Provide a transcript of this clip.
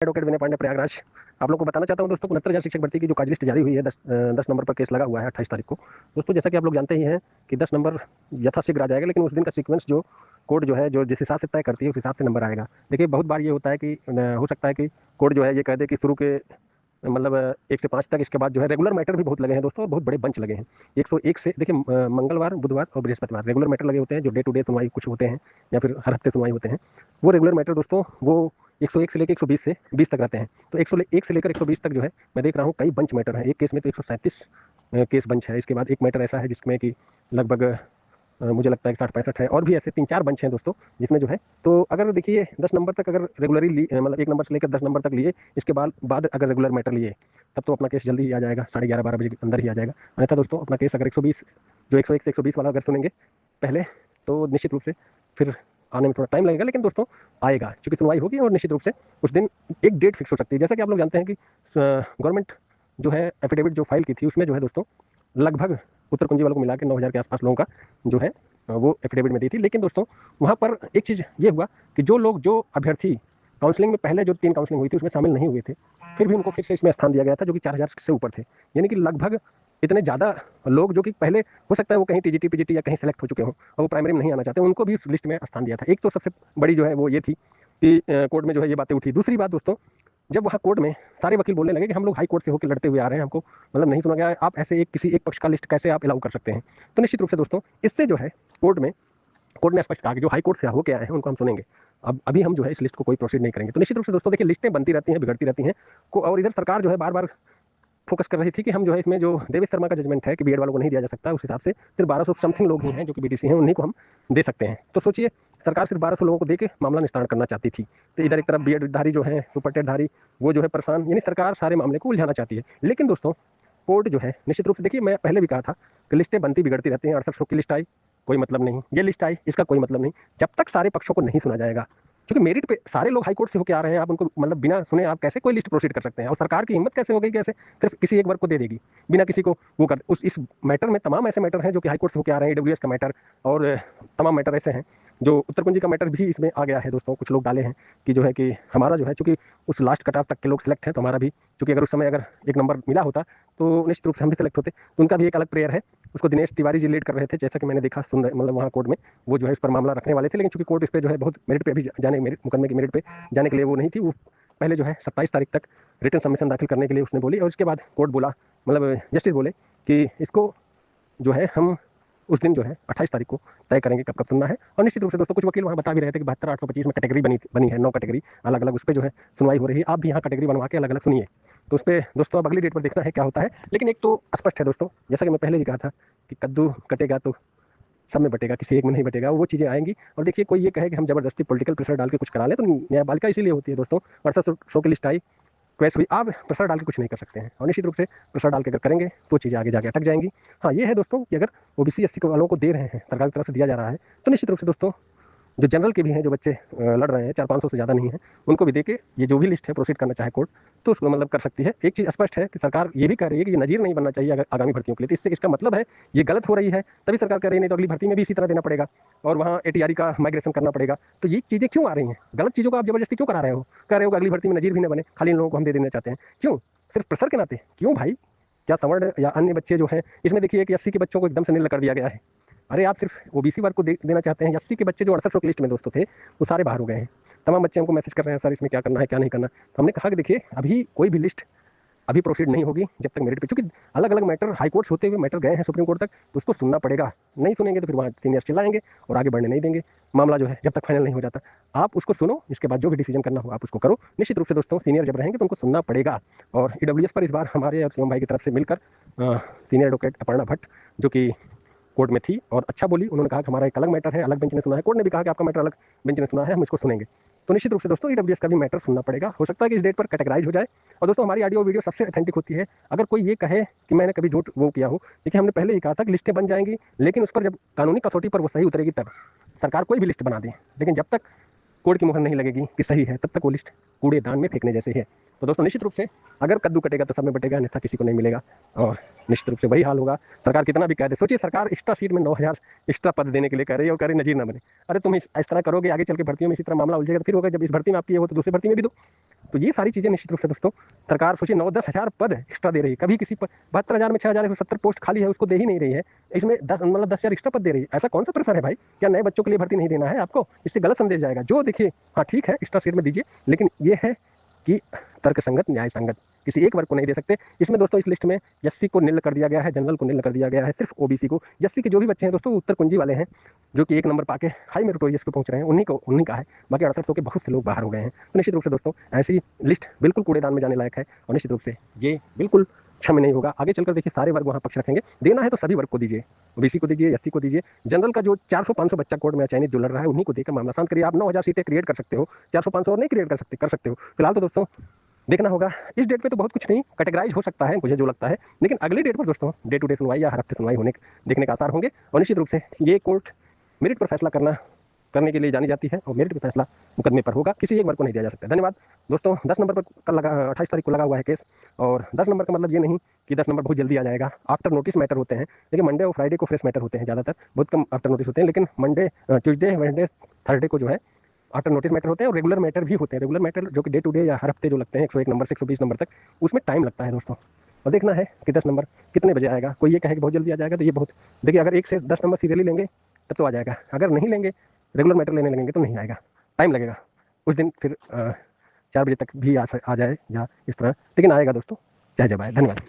Advocate विनय पांडे, प्रयागराज। आप लोग को बताना चाहता हूं दोस्तों, 69,000 शिक्षक भर्ती की जो कार्य लिस्ट जारी हुई है, 10 नंबर पर केस लगा हुआ है 28 तारीख को। दोस्तों जैसा कि आप लोग जानते ही हैं कि 10 नंबर यथाशीघ्र आ जाएगा, लेकिन उस दिन का सीक्वेंस जो कोड जो है, जो जिस हिसाब से तय करती है उस हिसाब से नंबर आएगा। देखिए बहुत बार ये होता है कि हो सकता है कि कोड जो है ये कह दे कि शुरू के मतलब 1 से 5 तक, इसके बाद जो है रेगुलर मैटर भी बहुत लगे हैं दोस्तों, और बहुत बड़े बंच लगे हैं। 101 से देखिए मंगलवार, बुधवार और बृहस्पतिवार रेगुलर मैटर लगे होते हैं, जो डे टू डे सुनवाई कुछ होते हैं या फिर हर हफ्ते सुनवाई होते हैं। वो रेगुलर मैटर दोस्तों वो 101 से लेकर 120 से 20 तक रहते हैं। तो 101 से लेकर 120 तक जो है मैं देख रहा हूँ कई बंच मैटर है। एक केस में तो 137 केस बंच है। इसके बाद एक मैटर ऐसा है जिसमें कि लगभग मुझे लगता है कि 60-65 है, और भी ऐसे 3-4 बंच हैं दोस्तों जिसमें जो है। तो अगर देखिए 10 नंबर तक अगर रेगुलरली मतलब 1 नंबर से लेकर 10 नंबर तक लिए, इसके बाद अगर रेगुलर मैटर लिए, तब तो अपना केस जल्दी ही आ जाएगा, 11:30-12 बजे के अंदर ही आ जाएगा। अन्यथा दोस्तों अपना केस अगर 120 जो 101 से 120 वाला अगर सुनेंगे पहले, तो निश्चित रूप से फिर आने में थोड़ा टाइम लगेगा, लेकिन दोस्तों आएगा, क्योंकि सुनवाई होगी और निश्चित रूप से उस दिन एक डेट फिक्स हो सकती है। जैसा कि आप लोग जानते हैं कि गवर्नमेंट जो है एफिडेविट जो फाइल की थी, उसमें जो है दोस्तों लगभग उत्तर कुंजी वालों को मिला के 9,000 के आसपास लोगों का जो है वो एफिडेविट में दी थी। लेकिन दोस्तों वहाँ पर एक चीज़ ये हुआ कि जो अभ्यर्थी काउंसलिंग में पहले जो 3 काउंसलिंग हुई थी उसमें शामिल नहीं हुए थे, फिर भी उनको फिर से इसमें स्थान दिया गया था, जो कि 4,000 से ऊपर थे। यानी कि लगभग इतने ज़्यादा लोग जो कि पहले हो सकता है वो कहीं टीजीटी पीजीटी या कहीं सेलेक्ट हो चुके हों और वो प्राइमरी में नहीं आना चाहते, उनको भी उस लिस्ट में स्थान दिया था। एक तो सबसे बड़ी जो है वो ये थी कि कोर्ट में जो है ये बातें उठी। दूसरी बात दोस्तों, जब वहाँ कोर्ट में सारे वकील बोलने लगे कि हम लोग हाई कोर्ट से होकर लड़ते हुए आ रहे हैं, हमको मतलब नहीं सुना गया, आप ऐसे किसी एक पक्ष का लिस्ट कैसे आप अलाउ कर सकते हैं। तो निश्चित रूप से दोस्तों इससे जो है कोर्ट ने स्पष्ट कहा कि जो हाई कोर्ट से होके आए हैं उनको हम सुनेंगे। अब अभी हम जो है इस लिस्ट को कोई प्रोसीड नहीं करेंगे। तो निश्चित रूप से दोस्तों देखिए लिस्टें बनती रहती हैं, बिगड़ती रहती हैं और इधर सरकार जो है बार बार फोकस कर रही थी कि हम जो है इसमें जो देवेश शर्मा का जजमेंट है कि बीएड वालों को नहीं दिया जा सकता, उस हिसाब से सिर्फ 1200 समथिंग लोग ही हैं जो कि बीटीसी हैं, उन्हीं को हम दे सकते हैं। तो सोचिए सरकार सिर्फ 1200 लोगों को दे के मामला निस्तारण करना चाहती थी। तो इधर एक तरफ बीएड धारी जो है, सुपर टेट धारी, वो जो है परेशान, यानी सरकार सारे मामले को उलझाना चाहती है। लेकिन दोस्तों कोर्ट जो है निश्चित रूप से देखिए, मैं पहले भी कहा था कि लिस्टें बनती बिगड़ती रहती हैं। 6800 की लिस्ट आई, कोई मतलब नहीं, ये लिस्ट आई, इसका कोई मतलब नहीं, जब तक सारे पक्षों को नहीं सुना जाएगा। क्योंकि मेरिट पे सारे लोग हाई कोर्ट से होकर आ रहे हैं, आप उनको मतलब बिना सुने आप कैसे कोई लिस्ट प्रोसीड कर सकते हैं। और सरकार की हिम्मत कैसे हो गई, कैसे सिर्फ किसी एक वर्ग को दे देगी बिना किसी को वो कर उस इस मैटर में तमाम ऐसे मैटर हैं जो कि हाई कोर्ट से होकर आ रहे हैं, ईडब्ल्यूएस का मैटर और तमाम मैटर ऐसे हैं जो उत्तर कुंजी का मैटर भी इसमें आ गया है दोस्तों। कुछ लोग डाले हैं कि जो है कि हमारा जो है चूंकि उस लास्ट कट ऑफ तक के लोग सिलेक्ट हैं, तो हमारा भी चूंकि अगर उस समय अगर 1 नंबर मिला होता तो निश्चित रूप से हम भी सिलेक्ट होते। तो उनका भी एक अलग प्रेयर है, उसको दिनेश तिवारी जी लीड कर रहे थे, जैसा कि मैंने देखा सुन मतलब वहाँ कोर्ट में वो जो है इस पर मामला रखने वाले थे। लेकिन चूंकि कोर्ट इस पर जो है बहुत मेरिट पे अभी जाने मेरिट मुकदमे की मेरिट पे जाने के लिए वो नहीं थी, वो पहले जो है 27 तारीख तक रिटर्न सबमिशन दाखिल करने के लिए उसने बोली, और उसके बाद कोर्ट बोला मतलब जस्टिस बोले कि इसको जो है हम उस दिन जो है 28 तारीख को तय करेंगे कब कब सुनना है। और निश्चित रूप से दोस्तों कुछ वकील वहाँ बता भी रहे थे कि 72,825 में कैटेगरी बनी है, 9 कैटेगरी अलग अलग, उस पर जो है सुनवाई हो रही है। आप भी यहाँ कैटेगरी बनवा के अलग अलग सुनिए। तो उस पर दोस्तों अब अगली डेट पर देखना है क्या होता है। लेकिन एक तो स्पष्ट है दोस्तों, जैसा कि मैं पहले भी कहा था कि कद्दू कटेगा तो सब में बटेगा, किसी एक में नहीं बटेगा, वो चीज़ें आएंगी। और देखिए कोई ये कहे कि हम जबरदस्ती पॉलिटिकल प्रेशर डाल के कुछ करा लें, तो न्यायपालिका इसीलिए होती है दोस्तों। 6800 की लिस्ट आई, क्वेश्चन हुई, आप प्रेशर डाल के कुछ नहीं कर सकते हैं, और निश्चित रूप से प्रेशर डाल के अगर करेंगे तो चीज़ें आगे जाके अटक जाएंगी। हाँ ये है दोस्तों कि अगर ओबीसी एससी वालों को दे रहे हैं, सरकार की तरफ से दिया जा रहा है, तो निश्चित रूप से दोस्तों जो जनरल के भी हैं, जो बच्चे लड़ रहे हैं 400-500 से ज़्यादा नहीं है, उनको भी देके ये जो भी लिस्ट है प्रोसीड करना चाहे कोर्ट तो उसको मतलब कर सकती है। एक चीज़ स्पष्ट है कि सरकार ये भी कह रही है कि ये नज़ीर नहीं बनना चाहिए आगामी भर्तियों के लिए। तो इससे इसका मतलब है ये गलत हो रही है, तभी सरकार कह रही है, नहीं तो अगली भर्ती में भी इसी तरह देना पड़ेगा और वहाँ एटीआरई का माइग्रेशन करना पड़ेगा। तो ये चीज़ें क्यों आ रही हैं, गलत चीज़ों को आप जबरदस्ती क्यों करा रहे हो, कह रहे हो कि अगली भर्ती में नज़ीर भी न बने, खाली इन लोगों को हम दे देना चाहते हैं, क्यों, सिर्फ प्रेशर के नाते क्यों भाई। क्या सवर्ण या अन्य बच्चे जो हैं, इसमें देखिए कि 80 के बच्चों को एकदम से निलग कर दिया गया है। अरे आप सिर्फ ओबीसी वर्ग को देना चाहते हैं, 80 के बच्चे जो 6800 की लिस्ट में दोस्तों थे वो सारे बाहर हो गए हैं। तमाम बच्चे हमको मैसेज कर रहे हैं सर इसमें क्या करना है क्या नहीं करना। तो हमने कहा कि देखिए अभी कोई भी लिस्ट अभी प्रोसीड नहीं होगी जब तक मेरिट पे, क्योंकि अलग अलग मैटर हाई कोर्ट होते हुए मैटर गए हैं सुप्रीम कोर्ट तक, तो उसको सुनना पड़ेगा। नहीं सुनेंगे तो फिर वहाँ सीनियर चिल्लाएंगे और आगे बढ़ने नहीं देंगे मामला जो है जब तक फाइनल नहीं हो जाता। आप उसको सुनो, इसके बाद जो भी डिसीजन करना हो आप उसको करो। निश्चित रूप से दोस्तों सीनियर जब रहेंगे तो उनको सुनना पड़ेगा। और ईडब्ल्यूएस पर इस बार हमारे और शिवम भाई की तरफ से मिलकर सीनियर एडवोकेट अपर्णा भट्ट जो कि कोर्ट में थी और अच्छा बोली, उन्होंने कहा कि हमारा एक अलग मैटर है, अलग बेंच ने सुना है, कोर्ट ने भी कहा कि आपका मैटर अलग बेंच ने सुना है, हम इसको सुनेंगे। तो निश्चित रूप से दोस्तों ईडब्ल्यूएस का भी मैटर सुनना पड़ेगा। हो सकता है कि इस डेट पर कैटेगराइज हो जाए। और दोस्तों हमारी ऑडियो वीडियो सबसे ऑथेंटिक होती है। अगर कोई ये कहे कि मैंने कभी झूठ वो किया हो, देखिए हमने पहले ही कहा था कि लिस्टें बन जाएंगी, लेकिन उस पर जब कानूनी कसौटी पर वो सही उतरेगी तब सरकार कोई भी लिस्ट बना दे, लेकिन जब तक कोर्ट की मुहर नहीं लगेगी कि सही है, तब तक वो लिस्ट कूड़ेदान में फेंकने जैसे है। तो दोस्तों निश्चित रूप से अगर कद्दू कटेगा तो सब में बटेगा, अन्यथा किसी को नहीं मिलेगा। और निश्चित रूप से वही हाल होगा, सरकार कितना भी कह दे। सोचिए सरकार एक्स्ट्रा सीट में 9,000 एक्स्ट्रा पद देने के लिए कह रही है और कह रही नजीर ना बने। अरे तुम इस तरह करोगे आगे चल के भर्तियों में इसी तरह मामला उलझेगा, तो फिर होगा जब इस भर्ती में आपकी ये हो तो दूसरी भर्ती में भी दो। तो ये सारी चीज़ें निश्चित रूप से दोस्तों सरकार सोचिए 9-10 हज़ार पद एक्स्ट्रा दे रही है। कभी किसी 72,000 में 6,170 पोस्ट खाली है उसको दे ही नहीं रही है, इसमें 10,000 एक्स्ट्रा पद दे रही है। ऐसा कौन सा प्रेशर है भाई? क्या नए बच्चों के लिए भर्ती नहीं देना है आपको? इससे गलत संदेश जाएगा। जो देखिए हाँ ठीक है एक्स्ट्रा सीट में दीजिए, लेकिन ये है कि तर्क संगत न्याय संगत, किसी एक वर्ग को नहीं दे सकते। इसमें दोस्तों इस लिस्ट में एससी को निल कर दिया गया है, जनरल को निल कर दिया गया है, सिर्फ ओबीसी को। एससी के जो भी बच्चे हैं दोस्तों उत्तर कुंजी वाले हैं, जो कि 1 नंबर पाके हाई मेरिटोरियस पे पहुंच रहे हैं, उन्हीं का है। बाकी 6800 के बहुत से लोग बाहर हो गए हैं। तो निश्चित रूप से दोस्तों ऐसी लिस्ट बिल्कुल कूड़ेदान में जाने लायक है और निश्चित रूप से ये बिल्कुल क्षम्य नहीं होगा। आगे चलकर देखिए सारे वर्ग वहाँ पक्ष रखेंगे। देना है तो सभी वर्ग को दीजिए, ओबीसी को दीजिए, एससी को दीजिए, जनरल का जो 400-500 बच्चा कोर्ट में चयनित जो लड़ रहा है उन्हीं को देकर मामला शांत करिए। आप 9,000 सीटें क्रिएट कर सकते हो, 400-500 और नहीं क्रिएट कर सकते हो। फिलहाल तो दोस्तों देखना होगा। इस डेट पे तो बहुत कुछ नहीं कैटेगराइज हो सकता है मुझे जो लगता है, लेकिन अगली डेट पर दोस्तों डे टू डे सुनवाई या हर हफ्ते सुनवाई देखने का आसार होंगे। और निश्चित रूप से ये कोर्ट मेरिट पर फैसला करने के लिए जानी जाती है और मेरिट पर फैसला मुकदमे पर होगा, किसी एक वर्ग को नहीं दिया जा सकता। धन्यवाद दोस्तों। 10 नंबर पर कल लगा 28 तारीख को लगा हुआ है केस। और 10 नंबर का मतलब ये नहीं कि 10 नंबर बहुत जल्दी आ जाएगा। आफ्टर नोटिस मैटर होते हैं, लेकिन मंडे और फ्राइडे को फ्रेश मैटर होते हैं, ज़्यादातर बहुत कम आफ्टर नोटिस होते हैं। लेकिन मंडे, ट्यूसडे, वेडनेसडे, थर्सडे को जो है आफ्टर नोटिस मैटर होते हैं और रेगुलर मैटर भी होते हैं। रेगुलर मैटर जो कि डे टू डे या हर हफ्ते जो लगते हैं 101 नंबर से 120 नंबर तक, उसमें टाइम लगता है दोस्तों। और देखना है कि 10 नंबर कितने बजे आएगा। कोई ये कहे कि बहुत जल्दी आ जाएगा तो ये बहुत, देखिए अगर 1 से 10 नंबर सीरियली लेंगे तब तो आ जाएगा, अगर नहीं लेंगे रेगुलर मैटर लेने लगेंगे तो नहीं आएगा, टाइम लगेगा। उस दिन फिर 4 बजे तक भी आ जाए या इस तरह, लेकिन आएगा दोस्तों चाहे जब आए। धन्यवाद।